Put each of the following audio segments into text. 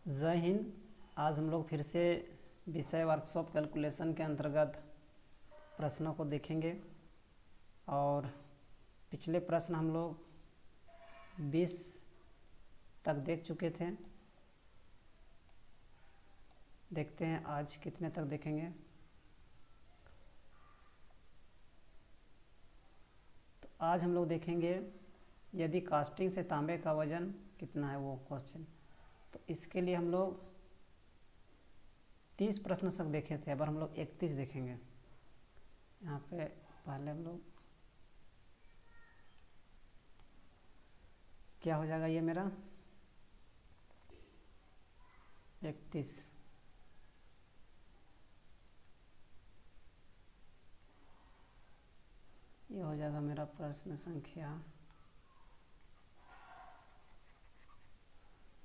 जय हिंद। आज हम लोग फिर से विषय वर्कशॉप कैलकुलेशन के अंतर्गत प्रश्नों को देखेंगे और पिछले प्रश्न हम लोग 20 तक देख चुके थे। देखते हैं आज कितने तक देखेंगे। तो आज हम लोग देखेंगे यदि कास्टिंग से तांबे का वजन कितना है, वो क्वेश्चन। तो इसके लिए हम लोग 30 प्रश्न तक देखे थे, अब हम लोग 31 देखेंगे। यहाँ पे पहले हम लोग क्या हो जाएगा, ये मेरा 31। ये हो जाएगा मेरा प्रश्न संख्या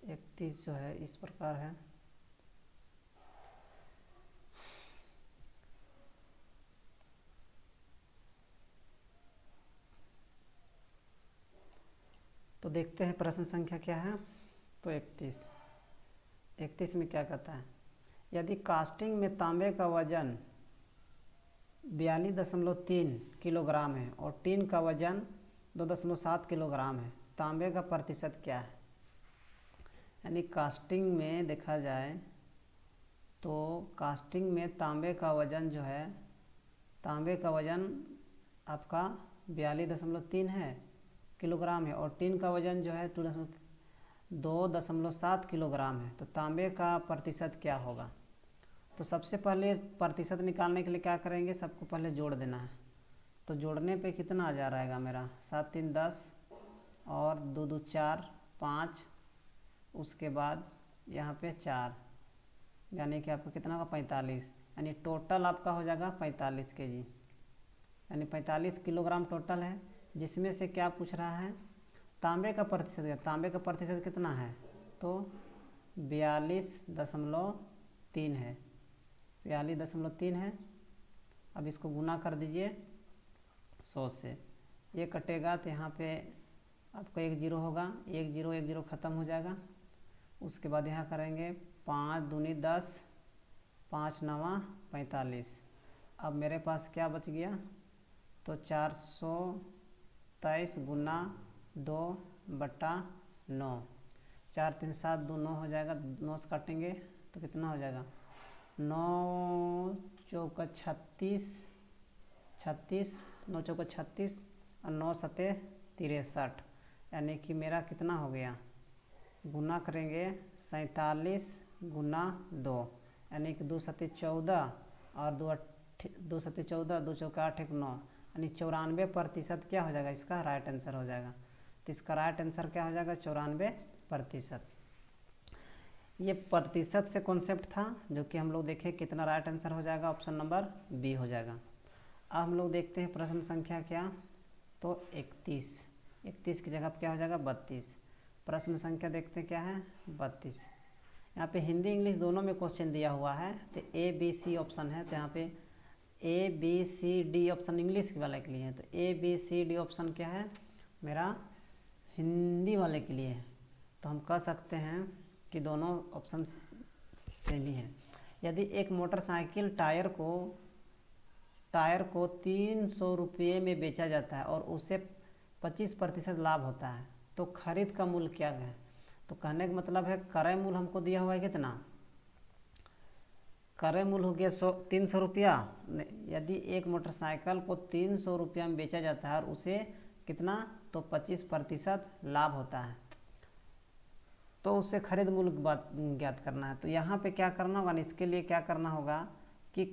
31 जो है इस प्रकार है। तो देखते हैं प्रश्न संख्या क्या है। तो 31 में क्या कहता है, यदि कास्टिंग में तांबे का वजन 42.3 किलोग्राम है और टीन का वजन 2.7 किलोग्राम है, तांबे का प्रतिशत क्या है। यानी कास्टिंग में देखा जाए तो कास्टिंग में तांबे का वजन जो है, तांबे का वजन आपका 42.3 है किलोग्राम है और टीन का वजन जो है 2.7 किलोग्राम है। तो तांबे का प्रतिशत क्या होगा। तो सबसे पहले प्रतिशत निकालने के लिए क्या करेंगे, सबको पहले जोड़ देना है। तो जोड़ने पे कितना आ जा रहेगा मेरा 7 3 10 और 2 2 4 5, उसके बाद यहाँ पे 4, यानी कि आपका कितना होगा 45। यानी टोटल आपका हो जाएगा 45 केजी, यानी 45 किलोग्राम टोटल है। जिसमें से क्या पूछ रहा है, तांबे का प्रतिशत है। तांबे का प्रतिशत कितना है, तो 42.3 है, 42.3 है। अब इसको गुना कर दीजिए 100 से, ये कटेगा तो यहाँ पे आपका 1 जीरो होगा, 1 जीरो ख़त्म हो जाएगा। उसके बाद यहाँ करेंगे 5 दूनी 10, 5 नवा 45। अब मेरे पास क्या बच गया, तो 423 गुना 2/9, 4 3 7 2 9 हो जाएगा। 9 से काटेंगे तो कितना हो जाएगा, 9 चौका 36, 9 चौका 36 और 9 सते 63, यानी कि मेरा कितना हो गया, गुना करेंगे 47 गुना 2, यानी कि 2 सते 14 और 2 सते 14, 2 चौका 8 1 9, यानी 94% क्या हो जाएगा, इसका राइट आंसर हो जाएगा। तो इसका राइट आंसर क्या हो जाएगा, 94%। ये प्रतिशत से कॉन्सेप्ट था जो कि हम लोग देखें कितना राइट आंसर हो जाएगा, ऑप्शन नंबर बी हो जाएगा। अब हम लोग देखते हैं प्रश्न संख्या क्या, तो 31 की जगह क्या हो जाएगा 32। प्रश्न संख्या देखते हैं क्या है 32। यहाँ पे हिंदी इंग्लिश दोनों में क्वेश्चन दिया हुआ है। तो ए बी सी ऑप्शन है, तो यहाँ पे A B C D option English वाले के लिए है। तो A B C D option क्या है, मेरा हिंदी वाले के लिए है। तो हम कह सकते हैं कि दोनों ऑप्शन सेम ही है। यदि एक मोटरसाइकिल टायर को 300 रुपये में बेचा जाता है और उससे 25% लाभ होता है, तो खरीद का मूल्य क्या है। तो कहने का मतलब है क्रय मूल्य हमको दिया हुआ है कितना, क्रय मूल्य हो गया 300 रुपया। यदि एक मोटरसाइकिल को 300 रुपया में बेचा जाता है और उसे कितना, तो 25% लाभ होता है, तो उससे खरीद मूल्य ज्ञात करना है। तो यहाँ पे क्या करना होगा, इसके लिए क्या करना होगा कि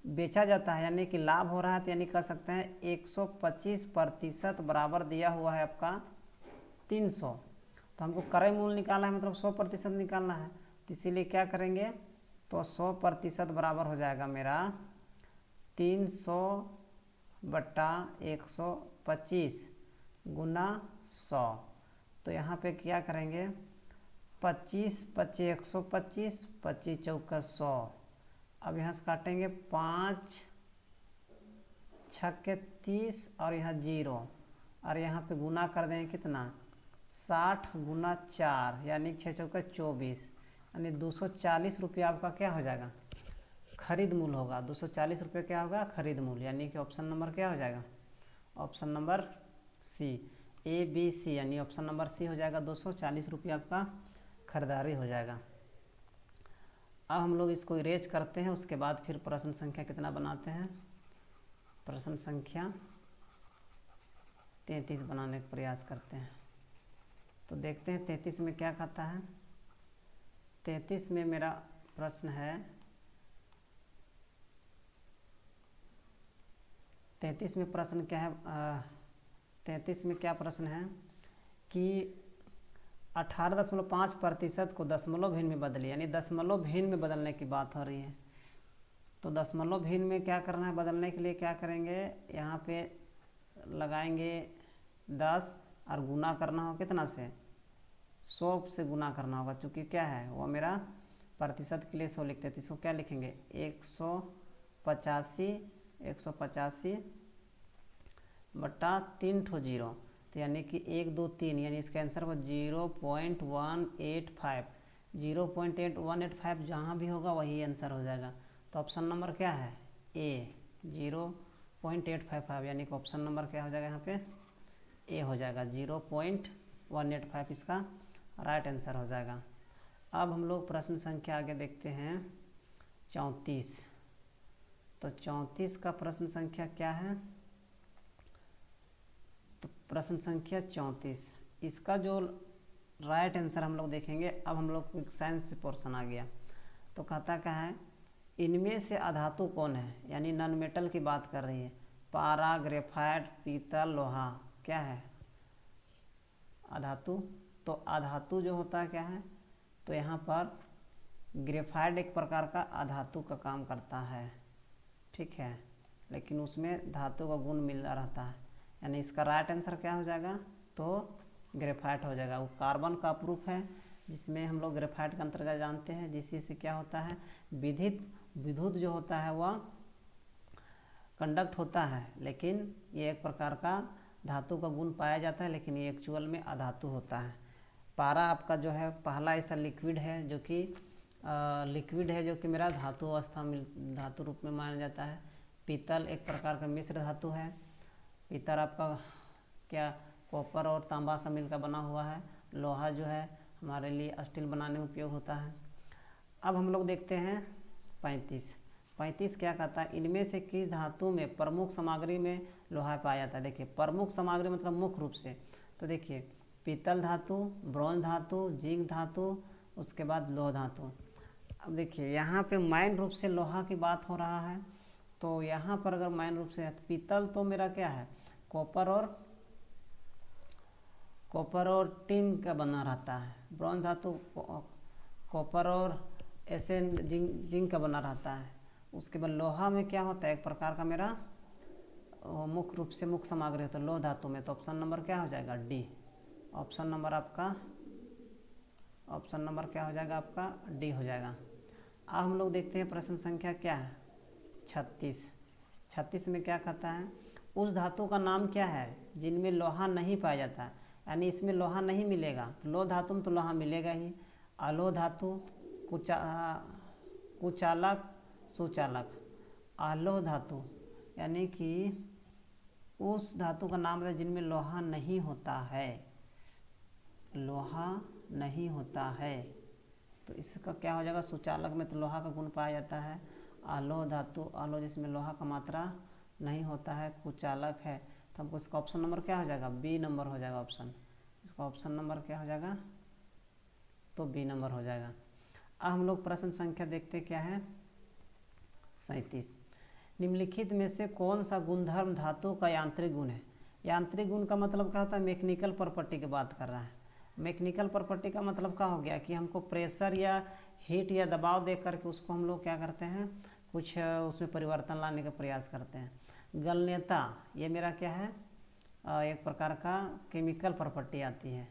बेचा जाता है यानी कि लाभ हो रहा है, तो यानी कह सकते हैं 125% बराबर दिया हुआ है आपका 300। तो हमको क्रय मूल्य निकालना है, मतलब 100% निकालना है। तो इसीलिए क्या करेंगे, तो 100% बराबर हो जाएगा मेरा 300/125 गुना 100। तो यहाँ पे क्या करेंगे, 25 25 125, 25 चौका 100। अब यहाँ से काटेंगे 5 6 30 और यहाँ 0, और यहाँ पे गुना कर देंगे कितना 60 गुना 4, यानी 6 चौका 24, यानी 240 रुपये आपका क्या हो जाएगा, खरीद मूल्य होगा। 240 रुपये क्या होगा, खरीद मूल्य, यानी कि ऑप्शन नंबर क्या हो जाएगा, option number C, A B C, यानी ऑप्शन नंबर सी हो जाएगा। 240 रुपये आपका खरीदारी हो जाएगा। अब हम लोग इसको इरेज करते हैं, उसके बाद फिर प्रश्न संख्या कितना बनाते हैं, प्रश्न संख्या 33 बनाने का प्रयास करते हैं। तो देखते हैं 33 में क्या कहता है। 33 में मेरा प्रश्न है, 33 में प्रश्न क्या है, 33 में क्या प्रश्न है कि 18.5% को दशमलव भिन्न में बदलिए, यानी दशमलव भिन्न में बदलने की बात हो रही है। तो दशमलव भिन्न में क्या करना है, बदलने के लिए क्या करेंगे, यहाँ पे लगाएंगे 10 और गुना करना हो कितना से, 100 से गुना करना होगा, चूँकि क्या है वो मेरा प्रतिशत के लिए 100 लिखते थे, इसको क्या लिखेंगे 185 बटा 3 ठो जीरो, तो यानी कि 1 2 3, यानी इसका आंसर हो 0.185, 0.185 जहाँ भी होगा वही आंसर हो जाएगा। तो ऑप्शन नंबर क्या है, ए 0.855, यानी कि ऑप्शन नंबर क्या हो जाएगा यहाँ पे, ए हो जाएगा। 0.185 इसका राइट आंसर हो जाएगा। अब हम लोग प्रश्न संख्या आगे देखते हैं 34। तो 34 का प्रश्न संख्या क्या है, तो प्रश्न संख्या 34, इसका जो राइट आंसर हम लोग देखेंगे। अब हम लोग साइंस पोर्शन आ गया। तो कहता क्या है, इनमें से अधातु कौन है, यानी नॉन मेटल की बात कर रही है। पारा, ग्रेफाइट, पीतल, लोहा, क्या है अधातु। तो अधातु जो होता है क्या है, तो यहाँ पर ग्रेफाइट एक प्रकार का अधातु का काम करता है, ठीक है, लेकिन उसमें धातु का गुण मिलता रहता है, यानी इसका राइट आंसर क्या हो जाएगा, तो ग्रेफाइट हो जाएगा। वो कार्बन का प्रूफ है, जिसमें हम लोग ग्रेफाइट का अंतर्गत जानते हैं, जिससे से क्या होता है, विद्युत जो होता है वह कंडक्ट होता है, लेकिन ये एक प्रकार का धातु का गुण पाया जाता है, लेकिन ये एक्चुअल में अधातु होता है। पारा आपका जो है पहला ऐसा लिक्विड है जो कि मेरा धातु अवस्था में धातु रूप में माना जाता है। पीतल एक प्रकार का मिश्र धातु है। पीतल आपका क्या कॉपर और तांबा का मिलकर बना हुआ है। लोहा जो है हमारे लिए स्टील बनाने में उपयोग होता है। अब हम लोग देखते हैं 35 क्या कहता है, इनमें से किस धातु में प्रमुख सामग्री में लोहा पाया जाता है। देखिए प्रमुख सामग्री मतलब मुख्य रूप से, तो देखिए पीतल धातु, ब्रॉन्ज धातु, जिंक धातु, उसके बाद लोह धातु। अब देखिए यहाँ पे माइन रूप से लोहा की बात हो रहा है, तो यहाँ पर अगर माइन रूप से है तो पीतल तो मेरा क्या है, कॉपर टिन का बना रहता है। ब्रॉन्ज धातु कॉपर और ऐसे जिंक का बना रहता है। उसके बाद लोहा में क्या होता है, एक प्रकार का मेरा मुख्य रूप से मुख्य सामग्री होता है लोह धातु में। तो ऑप्शन नंबर क्या हो जाएगा, डी। ऑप्शन नंबर क्या हो जाएगा आपका, डी हो जाएगा। अब हम लोग देखते हैं प्रश्न संख्या क्या है 36 में क्या कहता है, उस धातु का नाम क्या है जिनमें लोहा नहीं पाया जाता, यानी इसमें लोहा नहीं मिलेगा। तो लोह धातु में तो लोहा मिलेगा ही। अलोह धातु, कुचालक, सुचालक। अलोह धातु यानी कि उस धातु का नाम है जिनमें लोहा नहीं होता है, तो इसका क्या हो जाएगा, सुचालक में तो लोहा का गुण पाया जाता है। अलोह धातु, अलोह जिसमें लोहा का मात्रा नहीं होता है, कुचालक है, तो हमको इसका ऑप्शन नंबर क्या हो जाएगा, बी नंबर हो जाएगा ऑप्शन। इसका ऑप्शन नंबर क्या हो जाएगा, तो बी नंबर हो जाएगा। अब हम लोग प्रश्न संख्या देखते क्या है 37। निम्नलिखित में से कौन सा गुणधर्म धातु का यांत्रिक गुण है। यांत्रिक गुण का मतलब क्या होता है, मैकेनिकल प्रॉपर्टी की बात कर रहा है। मैकेनिकल प्रॉपर्टी का मतलब क्या हो गया कि हमको प्रेशर या हीट या दबाव देख करके उसको हम लोग क्या करते हैं, कुछ उसमें परिवर्तन लाने का प्रयास करते हैं। गलनीयता ये मेरा क्या है, एक प्रकार का केमिकल प्रॉपर्टी आती है।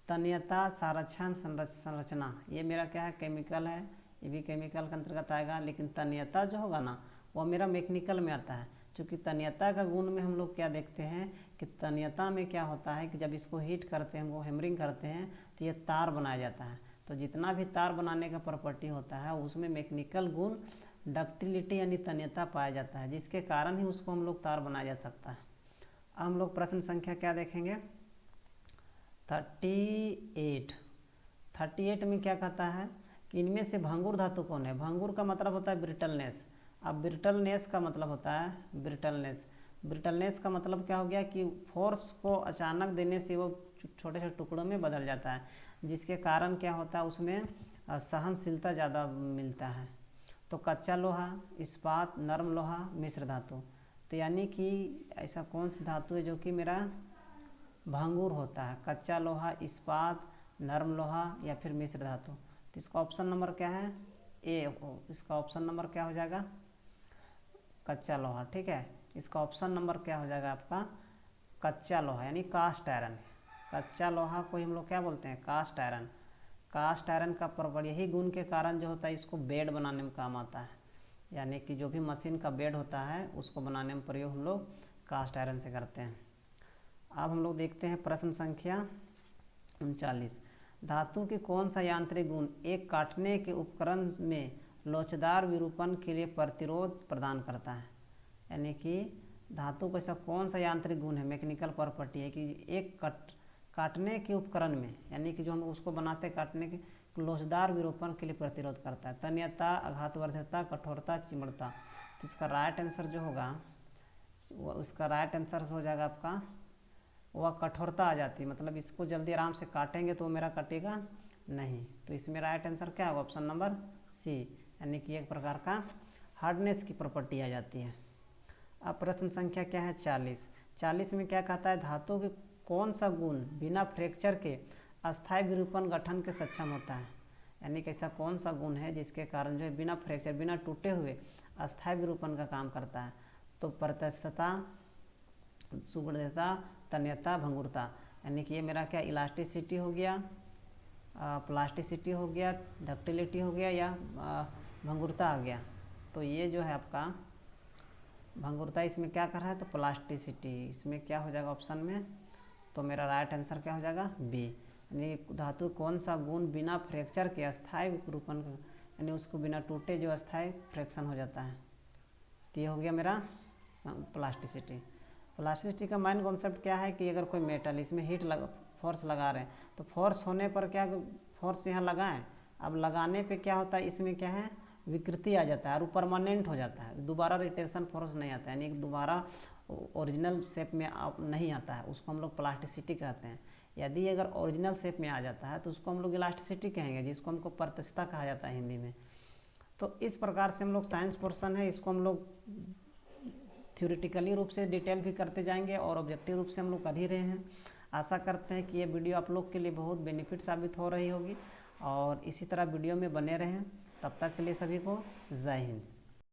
तन्यता, संरक्षण, संरचना ये मेरा क्या है, केमिकल है, ये भी केमिकल के अंतर्गत आएगा। लेकिन तन्यता जो होगा ना वो मेरा मैकेनिकल में आता है, क्योंकि तन्यता का गुण में हम लोग क्या देखते हैं कि तन्यता में क्या होता है कि जब इसको हीट करते हैं, वो हैमरिंग करते हैं तो ये तार बनाया जाता है। तो जितना भी तार बनाने का प्रॉपर्टी होता है उसमें मैकेनिकल गुण डक्टिलिटी यानी तन्यता पाया जाता है, जिसके कारण ही उसको हम लोग तार बनाया जा सकता है। अब हम लोग प्रश्न संख्या क्या देखेंगे 38 में क्या कहता है कि इनमें से भंगुर धातु कौन है। भंगुर का मतलब होता है ब्रिटलनेस। अब ब्रिटलनेस का मतलब होता है ब्रिटलनेस का मतलब क्या हो गया कि फोर्स को अचानक देने से वो छोटे छोटे टुकड़ों में बदल जाता है, जिसके कारण क्या होता है उसमें सहनशीलता ज़्यादा मिलता है। तो कच्चा लोहा, इस्पात, नरम लोहा, मिश्र धातु। तो यानी कि ऐसा कौन सी धातु है जो कि मेरा भंगुर होता है, कच्चा लोहा, इस्पात, नरम लोहा या फिर मिश्र धातु। तो इसका ऑप्शन नंबर क्या है ए। इसका ऑप्शन नंबर क्या हो जाएगा कच्चा लोहा। ठीक है, इसका ऑप्शन नंबर क्या हो जाएगा आपका कच्चा लोहा यानी कास्ट आयरन। कच्चा लोहा को हम लोग क्या बोलते हैं कास्ट आयरन। कास्ट आयरन का प्रॉपर्टी यही गुण के कारण जो होता है इसको बेड बनाने में काम आता है, यानी कि जो भी मशीन का बेड होता है उसको बनाने में प्रयोग हम लोग कास्ट आयरन से करते हैं। अब हम लोग देखते हैं प्रश्न संख्या 39। धातु के कौन सा यांत्रिक गुण एक काटने के उपकरण में लोचदार विरूपण के लिए प्रतिरोध प्रदान करता है। यानी कि धातु का ऐसा कौन सा यांत्रिक गुण है मैकेनिकल प्रॉपर्टी है कि एक काटने के उपकरण में, यानी कि जो हम उसको बनाते काटने के लोचदार विरूपण के लिए प्रतिरोध करता है। तन्यता, आघातवर्ध्यता, कठोरता, चिमड़ता। तो इसका राइट आंसर जो होगा उसका राइट आंसर हो जाएगा आपका वह कठोरता आ जाती है, मतलब इसको जल्दी आराम से काटेंगे तो मेरा कटेगा नहीं। तो इसमें राइट आंसर क्या होगा ऑप्शन नंबर सी, यानी कि एक प्रकार का हार्डनेस की प्रॉपर्टी आ जाती है। अब प्रश्न संख्या क्या है 40 में क्या कहता है धातु के कौन सा गुण बिना फ्रैक्चर के अस्थायी विरूपण गठन के सक्षम होता है। यानी कि ऐसा कौन सा गुण है जिसके कारण जो है बिना फ्रैक्चर बिना टूटे हुए अस्थायी विरूपण का काम करता है। तो प्रत्यास्थता, सुगढ़ता, तन्यता, भंगुरता। यानी कि ये मेरा क्या इलास्टिसिटी हो गया, प्लास्टिसिटी हो गया, डक्टिलिटी हो गया या भंगुरता आ गया। तो ये जो है आपका भंगुरता इसमें क्या कर रहा है तो प्लास्टिसिटी, इसमें क्या हो जाएगा ऑप्शन में। तो मेरा राइट आंसर क्या हो जाएगा बी, यानी धातु कौन सा गुण बिना फ्रैक्चर के अस्थायी विरूपण यानी उसको बिना टूटे जो अस्थायी फ्रैक्शन हो जाता है। तो ये हो गया मेरा प्लास्टिसिटी। प्लास्टिसिटी का मेन कॉन्सेप्ट क्या है कि अगर कोई मेटल इसमें फोर्स लगा रहे हैं तो फोर्स होने पर क्या फोर्स यहाँ लगाएं, अब लगाने पे क्या होता है इसमें क्या है विकृति आ जाता है और वो परमानेंट हो जाता है, दोबारा रिटेंशन फोर्स नहीं आता है, यानी कि दोबारा ओरिजिनल शेप में नहीं आता है, उसको हम लोग प्लास्टिसिटी कहते हैं। यदि अगर ओरिजिनल शेप में आ जाता है तो उसको हम लोग इलास्टिसिटी कहेंगे, जिसको हमको प्रत्यास्थता कहा जाता है हिंदी में। तो इस प्रकार से हम लोग साइंस पोर्शन है इसको हम लोग थ्योरेटिकली रूप से डिटेल भी करते जाएंगे और ऑब्जेक्टिव रूप से हम लोग कर ही रहे हैं। आशा करते हैं कि ये वीडियो आप लोग के लिए बहुत बेनिफिट साबित हो रही होगी और इसी तरह वीडियो में बने रहें। तब तक के लिए सभी को जय हिंद।